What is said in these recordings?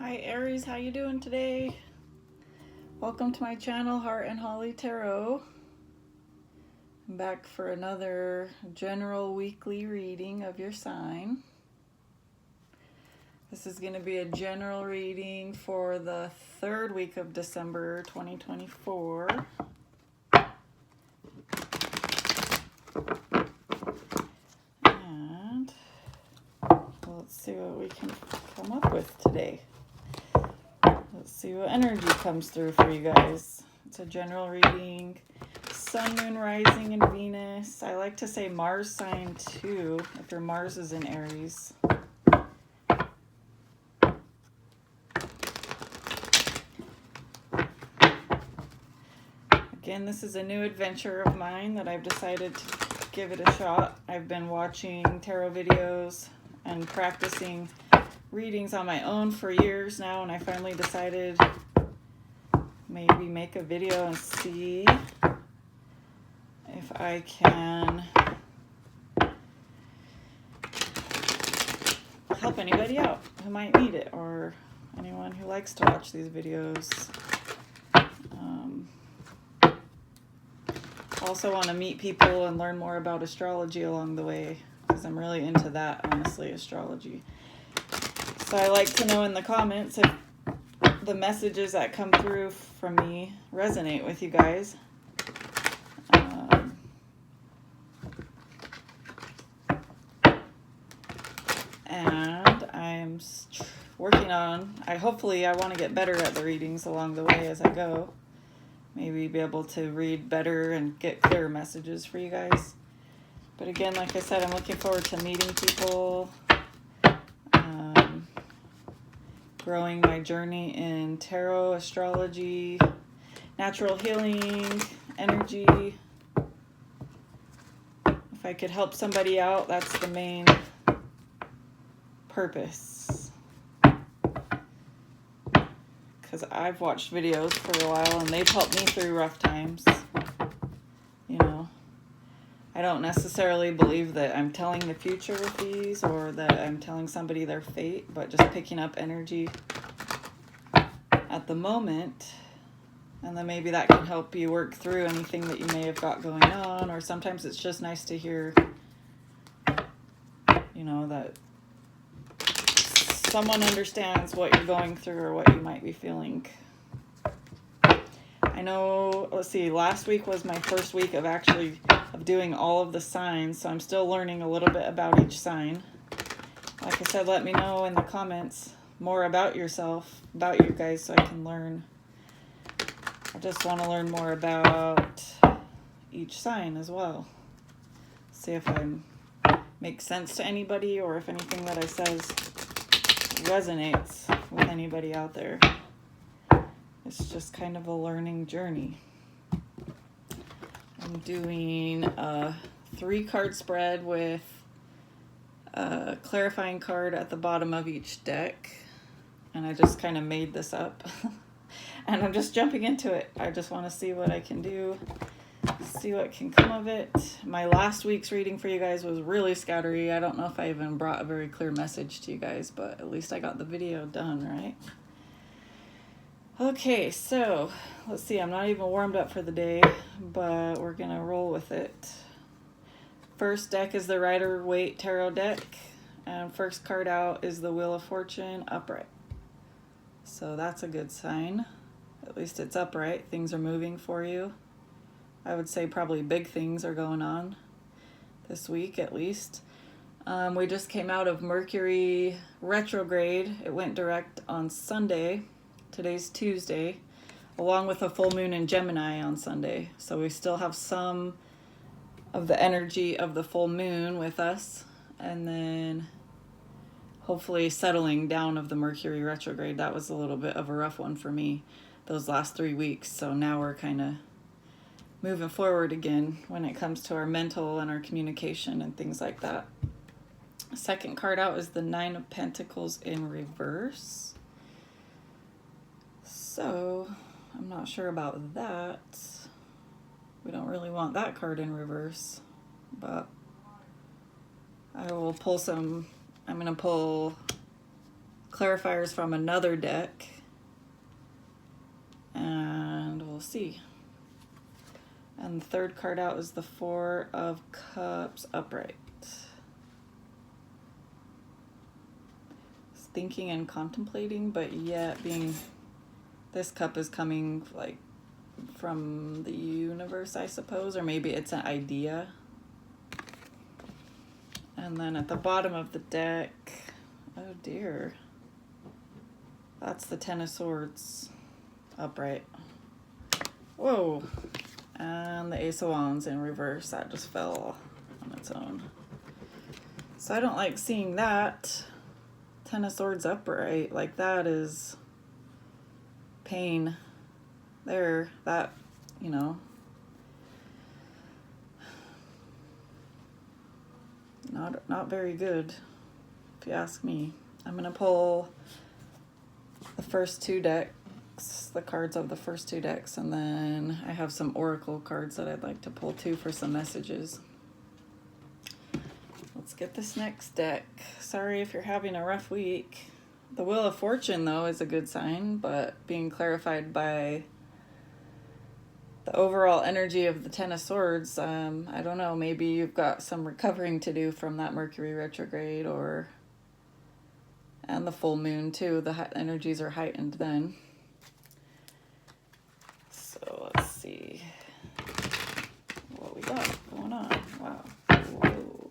Hi Aries, how you doing today? Welcome to my channel, Heart&HollyTarot. I'm back for another general weekly reading of your sign. This is going to be a general reading for the third week of December 2024. And let's see what we can come up with today. Let's see what energy comes through for you guys. It's a general reading. Sun, Moon, Rising, and Venus. I like to say Mars sign too, if your Mars is in Aries. Again, this is a new adventure of mine that I've decided to give it a shot. I've been watching tarot videos and practicing readings on my own for years now, and I finally decided maybe make a video and see if I can help anybody out who might need it, or anyone who likes to watch these videos. Also want to meet people and learn more about astrology along the way, because I'm really into that, honestly, astrology. So I like to know in the comments if the messages that come through from me resonate with you guys. And I'm working on, hopefully I want to get better at the readings along the way as I go. Maybe be able to read better and get clearer messages for you guys. But again, like I said, I'm looking forward to meeting people, growing my journey in tarot, astrology, natural healing, energy. If I could help somebody out, that's the main purpose. Because I've watched videos for a while and they've helped me through rough times. You know, I don't necessarily believe that I'm telling the future with these or that I'm telling somebody their fate, but just picking up energy at the moment, and then maybe that can help you work through anything that you may have got going on. Or sometimes it's just nice to hear, you know, that someone understands what you're going through or what you might be feeling. I know, let's see, last week was my first week of doing all of the signs, so I'm still learning a little bit about each sign. Like I said, let me know in the comments more about yourself, about you guys, so I can learn. I just want to learn more about each sign as well. See if I make sense to anybody, or if anything that I says resonates with anybody out there. It's just kind of a learning journey. I'm doing a 3-card spread with a clarifying card at the bottom of each deck. And I just kind of made this up. And I'm just jumping into it. I just want to see what I can do, see what can come of it. My last week's reading for you guys was really scattery. I don't know if I even brought a very clear message to you guys, but at least I got the video done, right? Okay, so let's see. I'm not even warmed up for the day, but we're going to roll with it. First deck is the Rider-Waite Tarot deck, and first card out is the Wheel of Fortune upright. So that's a good sign. At least it's upright. Things are moving for you. I would say probably big things are going on this week at least. We just came out of Mercury retrograde. It went direct on Sunday. Today's Tuesday, along with a full moon in Gemini on Sunday. So we still have some of the energy of the full moon with us, and then hopefully settling down of the Mercury retrograde. That was a little bit of a rough one for me those last 3 weeks. So now we're kind of moving forward again when it comes to our mental and our communication and things like that. Second card out is the 9 of Pentacles in reverse. So I'm not sure about that. We don't really want that card in reverse, but I will pull some. I'm going to pull clarifiers from another deck. And we'll see. And the third card out is the Four of Cups upright. It's thinking and contemplating, but yet this cup is coming like from the universe, I suppose, or maybe it's an idea. And then at the bottom of the deck, oh dear, that's the Ten of Swords upright. Whoa. And the Ace of Wands in reverse, that just fell on its own. So I don't like seeing that. Ten of Swords upright, like that is pain there. That, you know, not very good, if you ask me. I'm going to pull the first two decks, the cards of the first two decks, and then I have some oracle cards that I'd like to pull too for some messages. Let's get this next deck. Sorry if you're having a rough week. The Wheel of Fortune, though, is a good sign, but being clarified by the overall energy of the Ten of Swords, I don't know, maybe you've got some recovering to do from that Mercury retrograde, and the full moon too. The energies are heightened then. So let's see what we got going on. Wow. Whoa.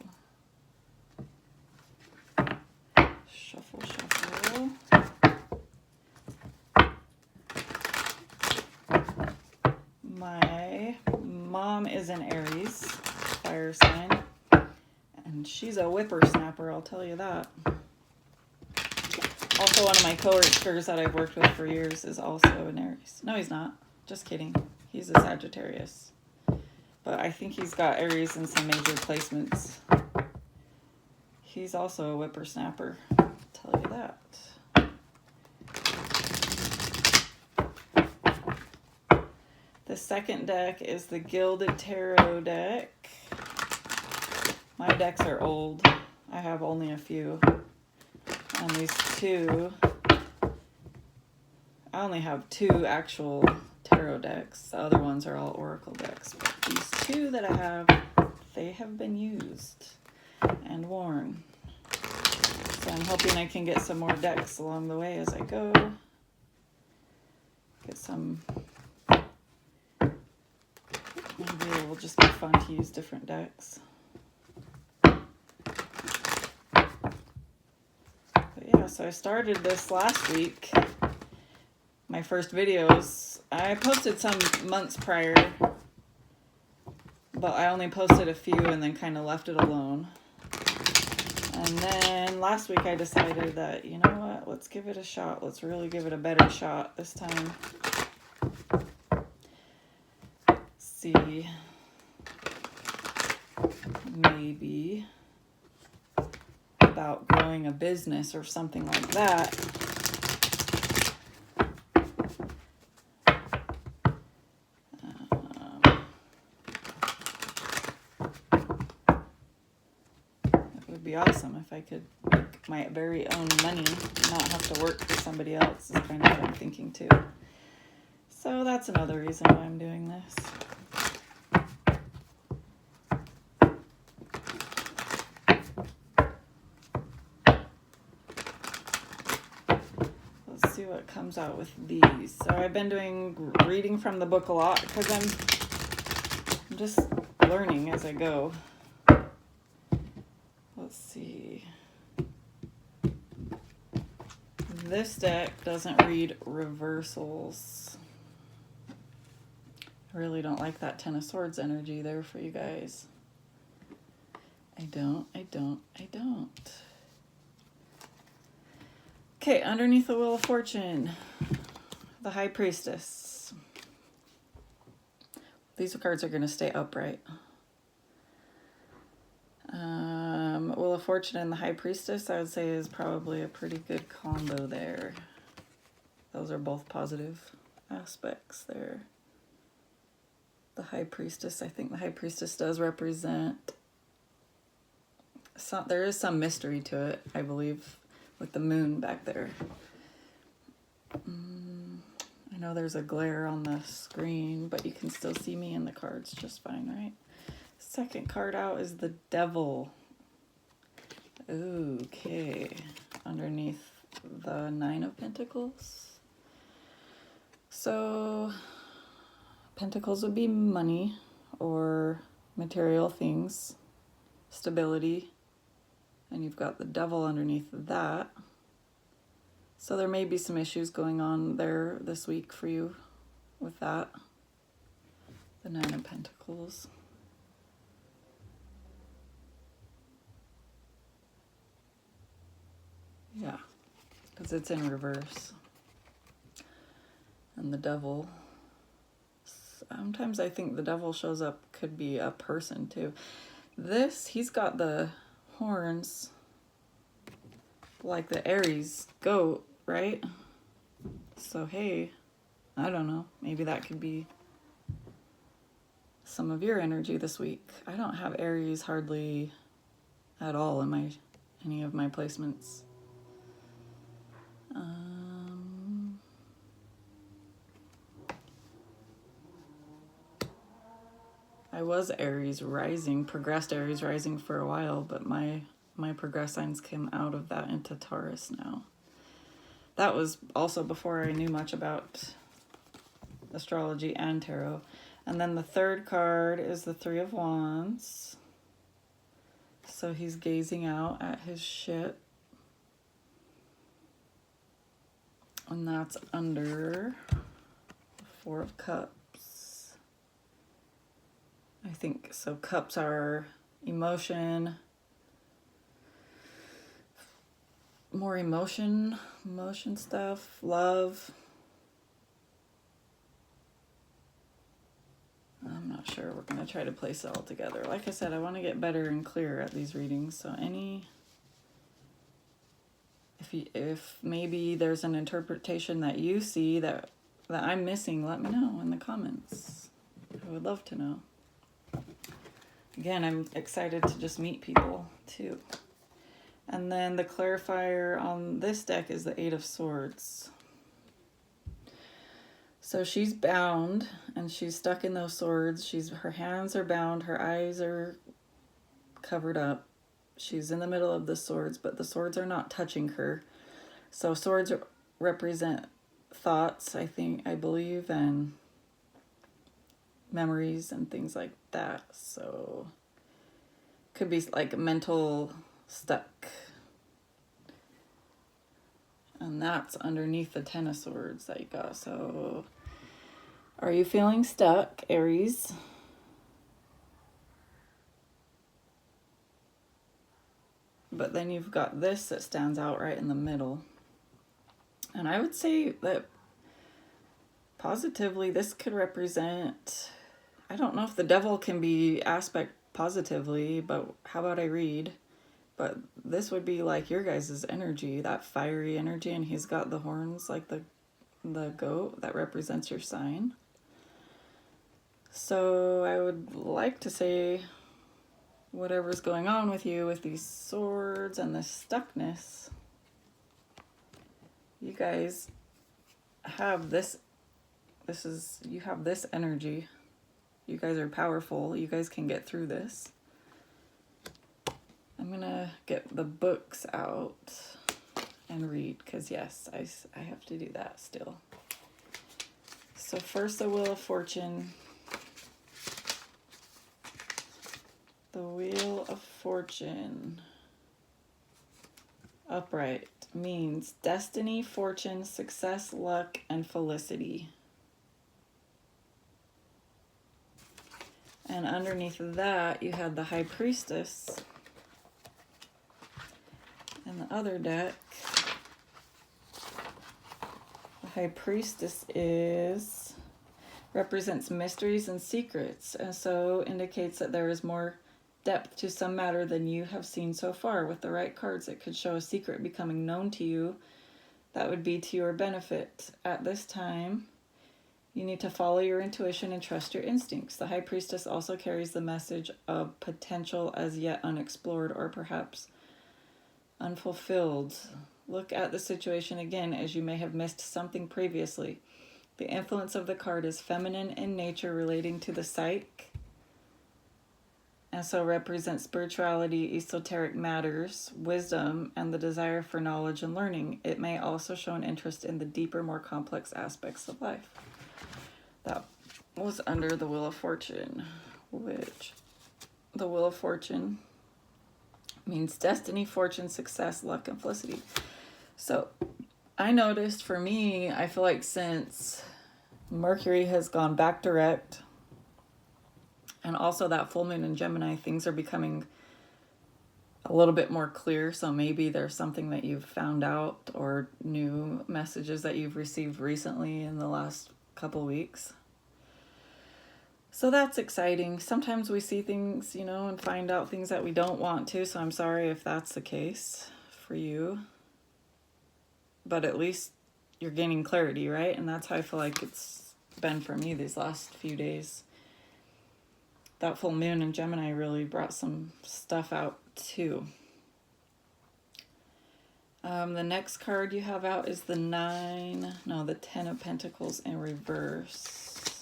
Shuffle, shuffle. My mom is an Aries, fire sign, and she's a whippersnapper, I'll tell you that. Also, one of my coworkers that I've worked with for years is also an Aries. No, he's not. Just kidding. He's a Sagittarius. But I think he's got Aries in some major placements. He's also a whippersnapper, I'll tell you that. The second deck is the Gilded Tarot deck. My decks are old. I have only a few. And these two, I only have two actual tarot decks. The other ones are all oracle decks. But these two that I have, they have been used and worn. So I'm hoping I can get some more decks along the way as I go. Get some... Maybe it will just be fun to use different decks. But yeah, so I started this last week. My first videos. I posted some months prior, but I only posted a few and then kind of left it alone. And then last week I decided that, you know what, let's give it a shot. Let's really give it a better shot this time. See, maybe about growing a business or something like that. It would be awesome if I could make my very own money, not have to work for somebody else, is kind of what I'm thinking too. So that's another reason why I'm doing this. See what comes out with these. So I've been doing reading from the book a lot because I'm just learning as I go. Let's see. This deck doesn't read reversals. I really don't like that Ten of Swords energy there for you guys. I don't. Okay, underneath the Wheel of Fortune, the High Priestess. These cards are going to stay upright. Wheel of Fortune and the High Priestess, I would say, is probably a pretty good combo there. Those are both positive aspects there. The High Priestess, I think the High Priestess does represent there is some mystery to it, I believe. with the moon back there. I know there's a glare on the screen, but you can still see me in the cards just fine, right? Second card out is the Devil. Okay, underneath the Nine of Pentacles. So, Pentacles would be money or material things, stability, and you've got the Devil underneath that. So there may be some issues going on there this week for you with that. The Nine of Pentacles. Yeah, because it's in reverse. And the Devil. Sometimes I think the Devil shows up, could be a person too. This, he's got the horns like the Aries goat, right? So hey, I don't know, maybe that could be some of your energy this week. I don't have Aries hardly at all in any of my placements. I was Aries rising, progressed Aries rising for a while, but my progress signs came out of that into Taurus now. That was also before I knew much about astrology and tarot. And then the third card is the Three of Wands. So he's gazing out at his ship. And that's under the Four of Cups. I think so. Cups are emotion, more emotion stuff, love. I'm not sure. We're going to try to place it all together. Like I said, I want to get better and clearer at these readings. So if maybe there's an interpretation that you see that I'm missing, let me know in the comments. I would love to know. Again, I'm excited to just meet people too. And then the clarifier on this deck is the Eight of Swords. So she's bound and she's stuck in those swords. Her hands are bound, her eyes are covered up. She's in the middle of the swords, but the swords are not touching her. So swords represent thoughts, I believe, and memories and things like that. So could be like mental stuck. And that's underneath the Ten of Swords that you got. So are you feeling stuck, Aries? But then you've got this that stands out right in the middle. And I would say that positively this could represent, I don't know if the Devil can be aspect positively, but how about I read? But this would be like your guys' energy, that fiery energy, and he's got the horns like the goat that represents your sign. So I would like to say whatever's going on with you with these swords and this stuckness, you guys have this you have this energy. You guys are powerful. You guys can get through this. I'm gonna get the books out and read, because yes, I have to do that still. So first, the Wheel of Fortune. The Wheel of Fortune. Upright means destiny, fortune, success, luck, and felicity. And underneath that, you had the High Priestess. And the other deck, the High Priestess represents mysteries and secrets, and so indicates that there is more depth to some matter than you have seen so far. With the right cards, it could show a secret becoming known to you that would be to your benefit. At this time, you need to follow your intuition and trust your instincts. The High Priestess also carries the message of potential as yet unexplored or perhaps unfulfilled. Look at the situation again, as you may have missed something previously. The influence of the card is feminine in nature, relating to the psyche, and so represents spirituality, esoteric matters, wisdom, and the desire for knowledge and learning. It may also show an interest in the deeper, more complex aspects of life. That was under the Wheel of Fortune, which the Wheel of Fortune means destiny, fortune, success, luck, and felicity. So I noticed for me, I feel like since Mercury has gone back direct, and also that full moon in Gemini, things are becoming a little bit more clear. So maybe there's something that you've found out or new messages that you've received recently in the last couple weeks. So that's exciting. Sometimes we see things, and find out things that we don't want to. So I'm sorry if that's the case for you. But at least you're gaining clarity, right? And that's how I feel like it's been for me these last few days. That full moon in Gemini really brought some stuff out too. The next card you have out is the 10 of Pentacles in reverse.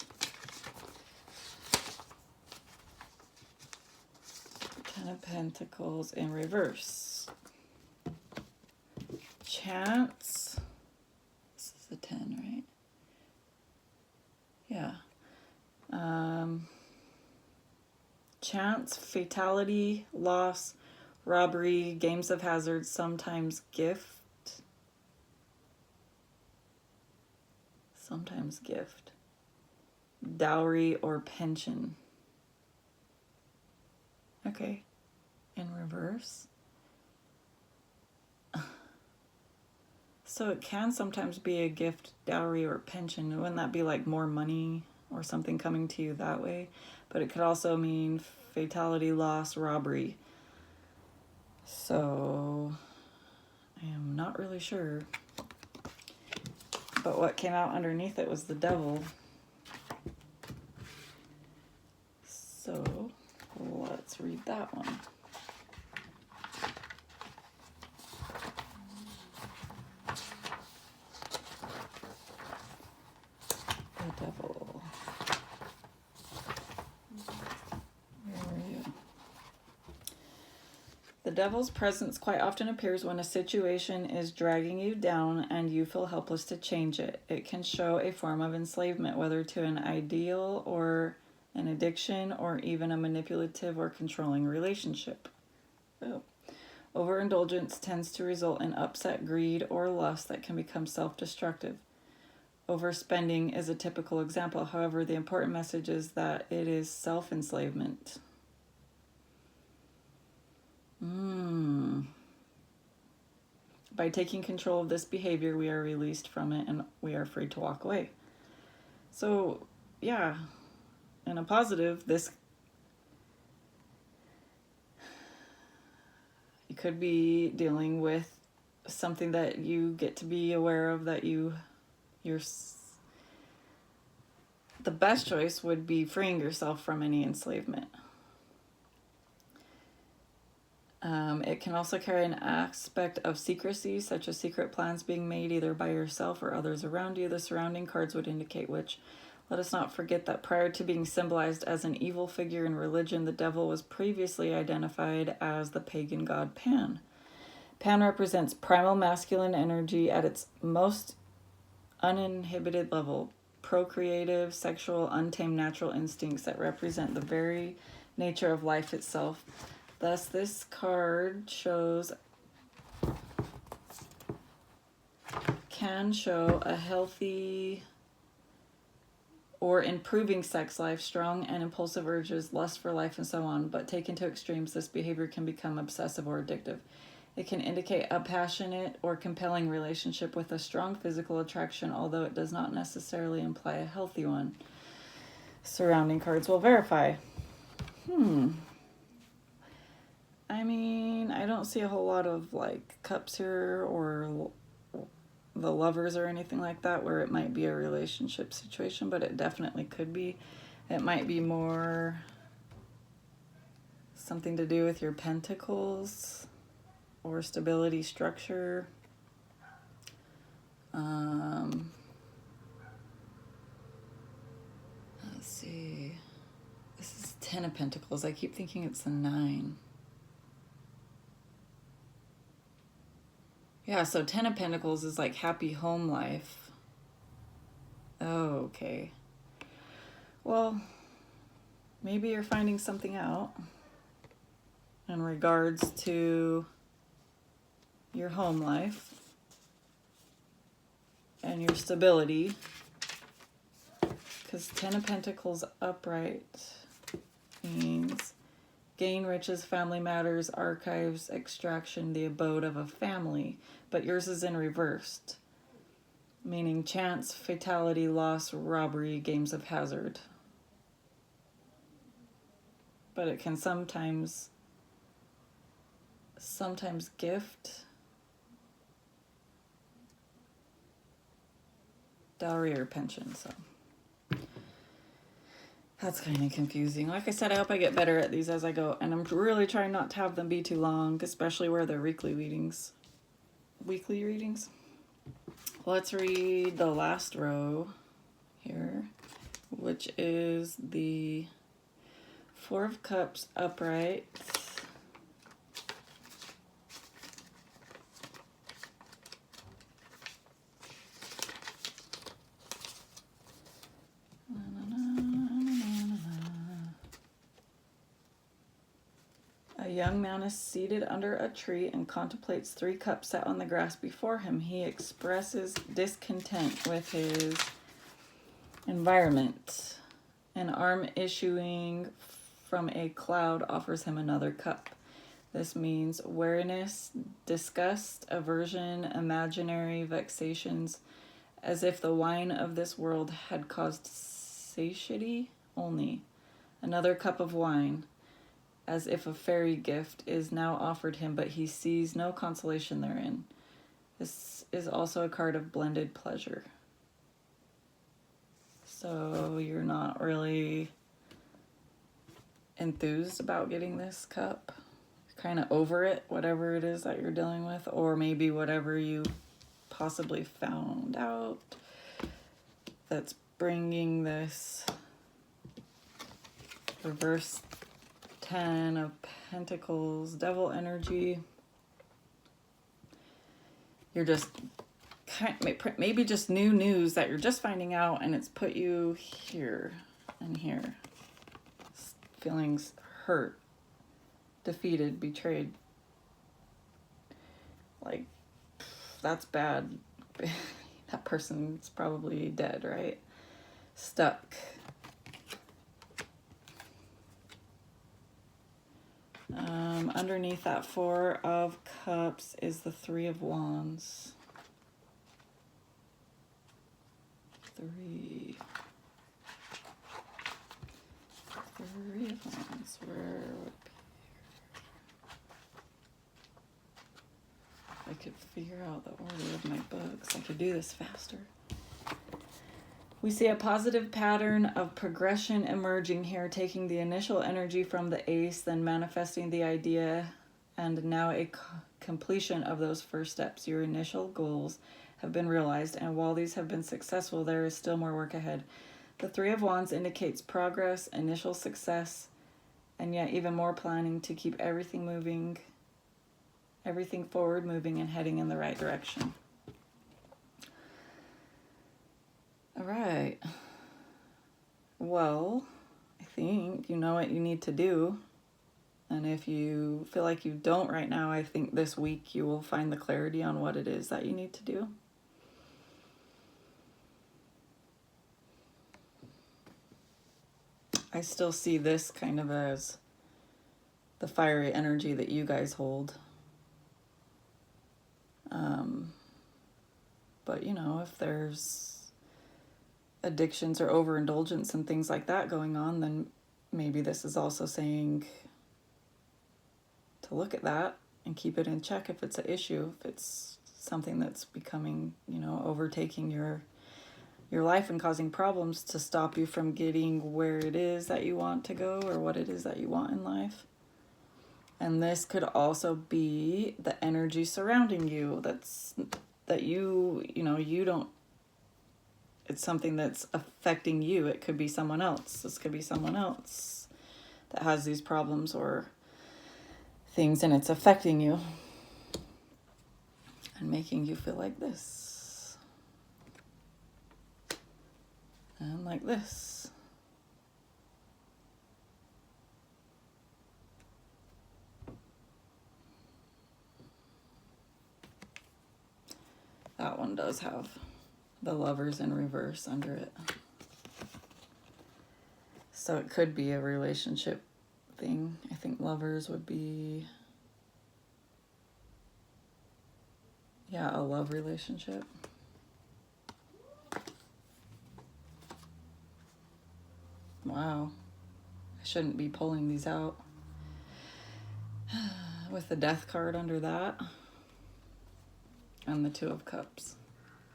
10 of Pentacles in reverse. Chance. This is a 10, right? Yeah. Chance, fatality, loss, robbery, games of hazard, sometimes gift. Sometimes gift. Dowry or pension. Okay. In reverse. So it can sometimes be a gift, dowry, or pension. Wouldn't that be like more money or something coming to you that way? But it could also mean fatality, loss, robbery. So I am not really sure. But what came out underneath it was the Devil. So let's read that one. The Devil. Where are you? The Devil's presence quite often appears when a situation is dragging you down and you feel helpless to change it. It can show a form of enslavement, whether to an ideal or an addiction or even a manipulative or controlling relationship. Oh. Overindulgence tends to result in upset greed or lust that can become self-destructive. Overspending is a typical example. However, the important message is that it is self-enslavement. By taking control of this behavior, we are released from it and we are free to walk away. So, yeah, in a positive, you could be dealing with something that you get to be aware of, that the best choice would be freeing yourself from any enslavement. It can also carry an aspect of secrecy, such as secret plans being made either by yourself or others around you. The surrounding cards would indicate which. Let us not forget that prior to being symbolized as an evil figure in religion, the devil was previously identified as the pagan god Pan. Pan represents primal masculine energy at its most uninhibited level, procreative, sexual, untamed natural instincts that represent the very nature of life itself. Thus, this card can show a healthy or improving sex life, strong and impulsive urges, lust for life, and so on. But taken to extremes, this behavior can become obsessive or addictive. It can indicate a passionate or compelling relationship with a strong physical attraction, although it does not necessarily imply a healthy one. Surrounding cards will verify. I mean, I don't see a whole lot of like cups here or the Lovers or anything like that, where it might be a relationship situation, but it definitely could be. It might be more something to do with your pentacles or stability, structure. Ten of Pentacles. I keep thinking it's the 9. Yeah, so Ten of Pentacles is like happy home life. Oh, okay. Well, maybe you're finding something out in regards to your home life and your stability. Because Ten of Pentacles upright means gain, riches, family matters, archives, extraction, the abode of a family. But yours is in reversed, meaning chance, fatality, loss, robbery, games of hazard. But it can sometimes gift, dowry, or pension. So that's kind of confusing. Like I said, I hope I get better at these as I go. And I'm really trying not to have them be too long, especially where they're weekly readings. Let's read the last row here, which is the Four of Cups upright. A young man is seated under a tree and contemplates 3 cups set on the grass before him. He expresses discontent with his environment. An arm issuing from a cloud offers him another cup. This means weariness, disgust, aversion, imaginary vexations, as if the wine of this world had caused satiety only. Another cup of wine, as if a fairy gift, is now offered him, but he sees no consolation therein. This is also a card of blended pleasure. So you're not really enthused about getting this cup. You're kind of over it, whatever it is that you're dealing with, or maybe whatever you possibly found out that's bringing this reverse 10 of Pentacles, devil energy. You're just maybe just new news that you're just finding out, and it's put you here and here. Feelings hurt, defeated, betrayed. Like, that's bad. That person's probably dead, right? Stuck. Underneath that Four of Cups is the Three of Wands. Three of Wands. Where would be? If I could figure out the order of my books, I could do this faster. We see a positive pattern of progression emerging here, taking the initial energy from the Ace, then manifesting the idea, and now a completion of those first steps. Your initial goals have been realized, and while these have been successful, there is still more work ahead. The Three of Wands indicates progress, initial success, and yet even more planning to keep everything moving, everything forward moving and heading in the right direction. All right. Well, I think you know what you need to do. And if you feel like you don't right now, I think this week you will find the clarity on what it is that you need to do. I still see this kind of as the fiery energy that you guys hold. But, you know, if there's addictions or overindulgence and things like that going on, then maybe this is also saying to look at that and keep it in check if it's an issue, if it's something that's becoming, you know, overtaking your life and causing problems, to stop you from getting where it is that you want to go or what it is that you want in life. And this could also be the energy surrounding you that you don't, it's something that's affecting you. It could be someone else. This could be someone else that has these problems or things, and it's affecting you and making you feel like this and like this. That one does have the Lovers in reverse under it. So it could be a relationship thing. I think Lovers would be, yeah, a love relationship. Wow. I shouldn't be pulling these out. With the Death card under that. And the Two of Cups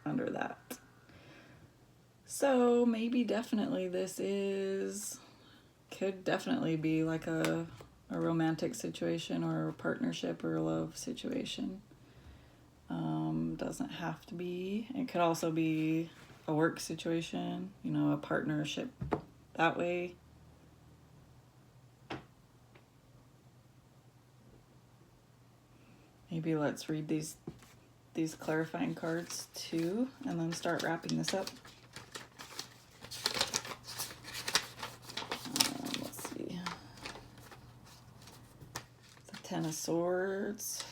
under that. So maybe definitely this could definitely be like a romantic situation or a partnership or a love situation. Doesn't have to be. It could also be a work situation, you know, a partnership that way. Maybe let's read these clarifying cards too, and then start wrapping this up. Let's see. The Ten of Swords.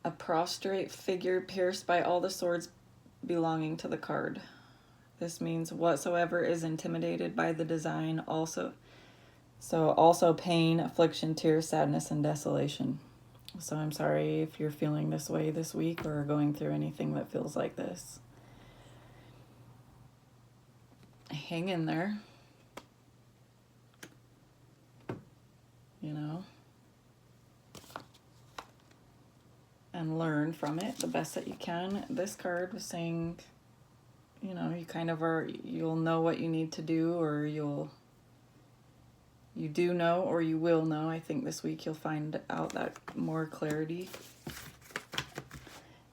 A prostrate figure pierced by all the swords belonging to the card. This means whatsoever is intimidated by the design, also pain, affliction, tears, sadness, and desolation. So I'm sorry if you're feeling this way this week or going through anything that feels like this. Hang in there. You know, and learn from it the best that you can. This card was saying, you know, you kind of you'll know what you need to do, or you do know, or you will know. I think this week you'll find out that more clarity.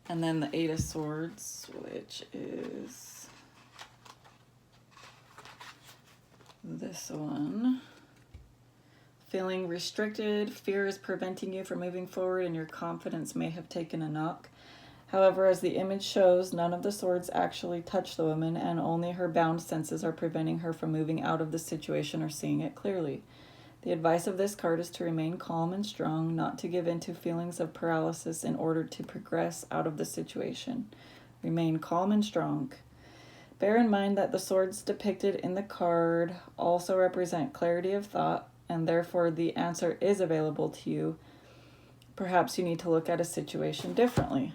And then the Eight of Swords, which is this one. Feeling restricted, fear is preventing you from moving forward, and your confidence may have taken a knock. However, as the image shows, none of the swords actually touch the woman, and only her bound senses are preventing her from moving out of the situation or seeing it clearly. The advice of this card is to remain calm and strong, not to give in to feelings of paralysis in order to progress out of the situation. Remain calm and strong. Bear in mind that the swords depicted in the card also represent clarity of thought, and therefore the answer is available to you. Perhaps you need to look at a situation differently.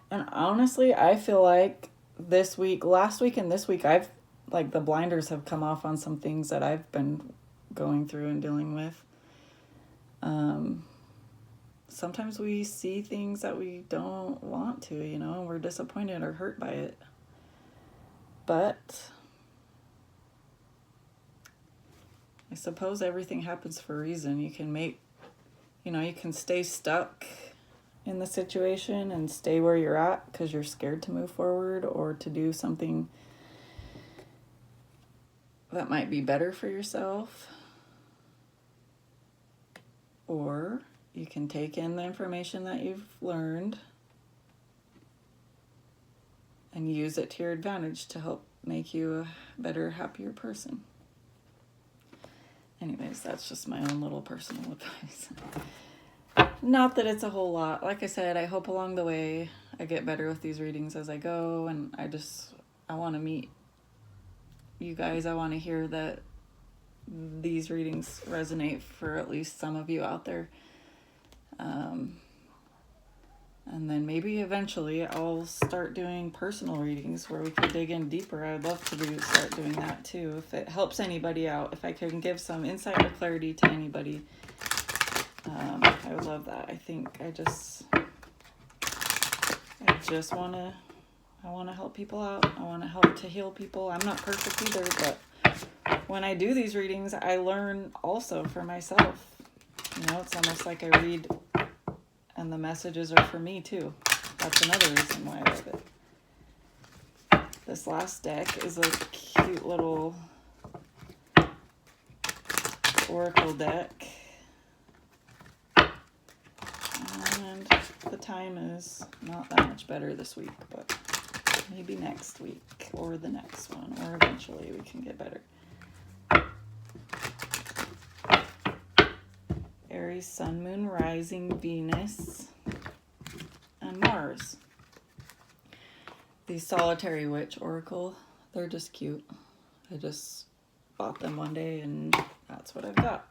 And honestly, I feel like this week, last week and this week, the blinders have come off on some things that I've been going through and dealing with. Sometimes we see things that we don't want to, you know, and we're disappointed or hurt by it. But I suppose everything happens for a reason. You can stay stuck in the situation and stay where you're at because you're scared to move forward or to do something that might be better for yourself. Or you can take in the information that you've learned and use it to your advantage to help make you a better, happier person. Anyways, that's just my own little personal advice. Not that it's a whole lot. Like I said, I hope along the way I get better with these readings as I go, and I want to meet you guys. I want to hear that these readings resonate for at least some of you out there. And then maybe eventually I'll start doing personal readings where we can dig in deeper. I'd love to start doing that too. If it helps anybody out, if I can give some insight or clarity to anybody, I would love that. I think I want to help people out. I want to help to heal people. I'm not perfect either, but when I do these readings, I learn also for myself. You know, it's almost like I read And the messages are for me too. That's another reason why I love it. This last deck is a cute little oracle deck. And the time is not that much better this week, but maybe next week or the next one, or eventually we can get better. Aries, Sun, Moon, Rising, Venus, and Mars. These Solitary Witch Oracle, they're just cute. I just bought them one day and that's what I've got.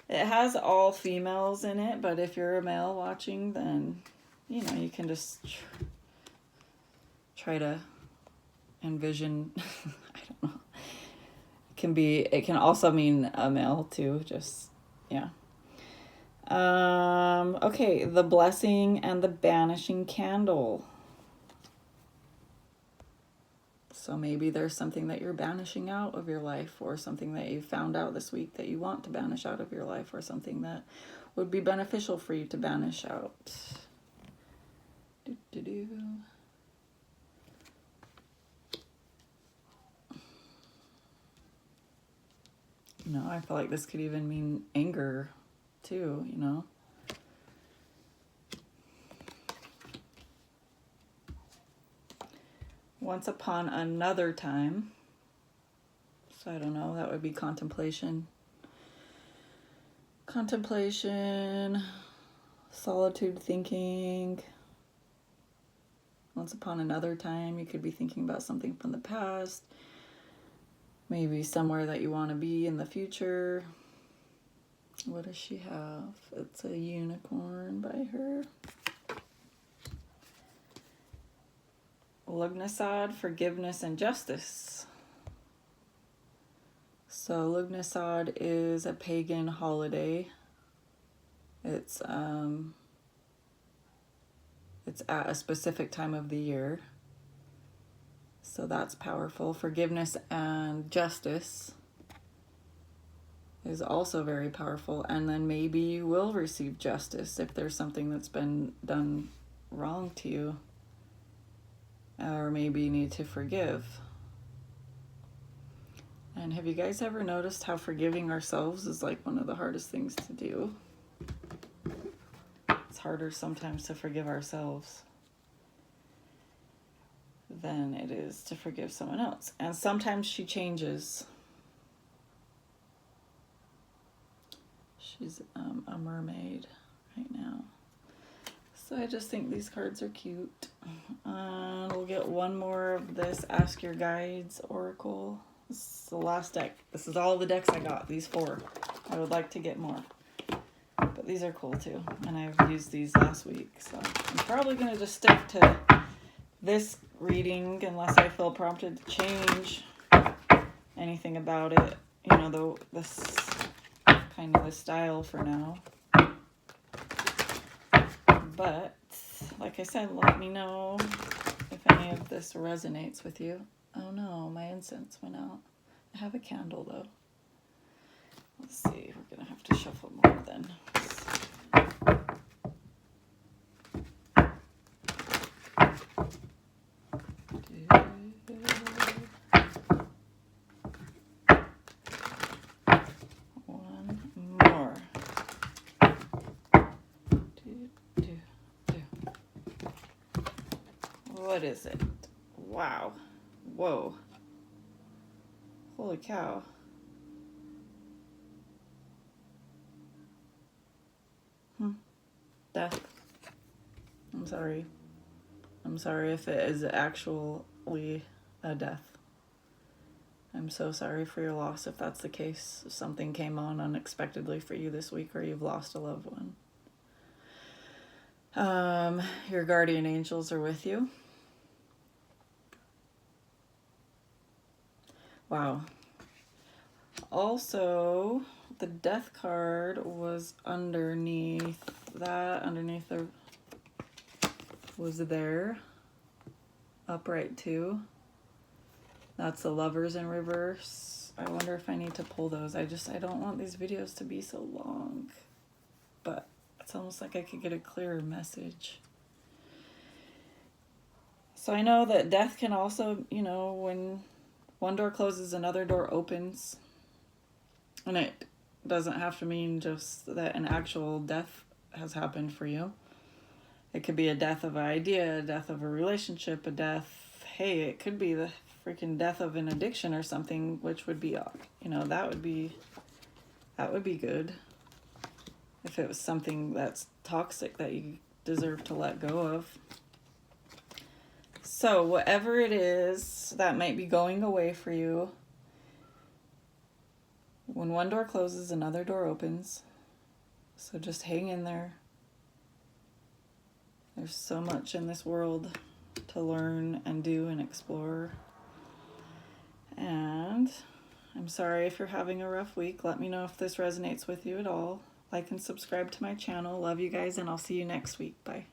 It has all females in it, but if you're a male watching, then, you know, you can just try to envision, I don't know. It can also mean a male too, just, yeah. Okay, the Blessing and the Banishing Candle. So maybe there's something that you're banishing out of your life, or something that you found out this week that you want to banish out of your life, or something that would be beneficial for you to banish out. No, I feel like this could even mean anger too, you know. Once upon another time. So I don't know, that would be contemplation. Contemplation, solitude thinking. Once upon another time, you could be thinking about something from the past. Maybe somewhere that you want to be in the future. What does she have? It's a unicorn by her. Lughnasadh, forgiveness and justice. So Lughnasadh is a pagan holiday. It's at a specific time of the year. So that's powerful. Forgiveness and justice is also very powerful. And then maybe you will receive justice if there's something that's been done wrong to you. Or maybe you need to forgive. And have you guys ever noticed how forgiving ourselves is like one of the hardest things to do? It's harder sometimes to forgive ourselves than it is to forgive someone else. And sometimes she changes. She's a mermaid right now. So I just think these cards are cute. We'll get one more of this Ask Your Guides Oracle. This is the last deck. This is all the decks I got, these 4. I would like to get more. But these are cool too. And I've used these last week. So I'm probably going to just stick to this reading unless I feel prompted to change anything about it. You know, this kind of the style for now. But, like I said, let me know if any of this resonates with you. Oh no, my incense went out. I have a candle though. Let's see, we're going to have to shuffle more then. One more. What is it? Wow. Whoa. Holy cow. Death. I'm sorry. I'm sorry if it is actually a death. I'm so sorry for your loss if that's the case. If something came on unexpectedly for you this week or you've lost a loved one. Your guardian angels are with you. Wow. Also, the death card was underneath that, was there, upright too. That's the Lovers in reverse. I wonder if I need to pull those. I don't want these videos to be so long, but It's almost like I could get a clearer message. So I know that death can also, you know, when one door closes, another door opens. And it doesn't have to mean just that an actual death has happened for you. It could be a death of an idea, a death of a relationship, a death, hey, it could be the freaking death of an addiction or something, which would be, you know, that would be good. If it was something that's toxic that you deserve to let go of. So whatever it is that might be going away for you, when one door closes, another door opens. So just hang in there. There's so much in this world to learn and do and explore. And I'm sorry if you're having a rough week. Let me know if this resonates with you at all. Like and subscribe to my channel. Love you guys, and I'll see you next week. Bye.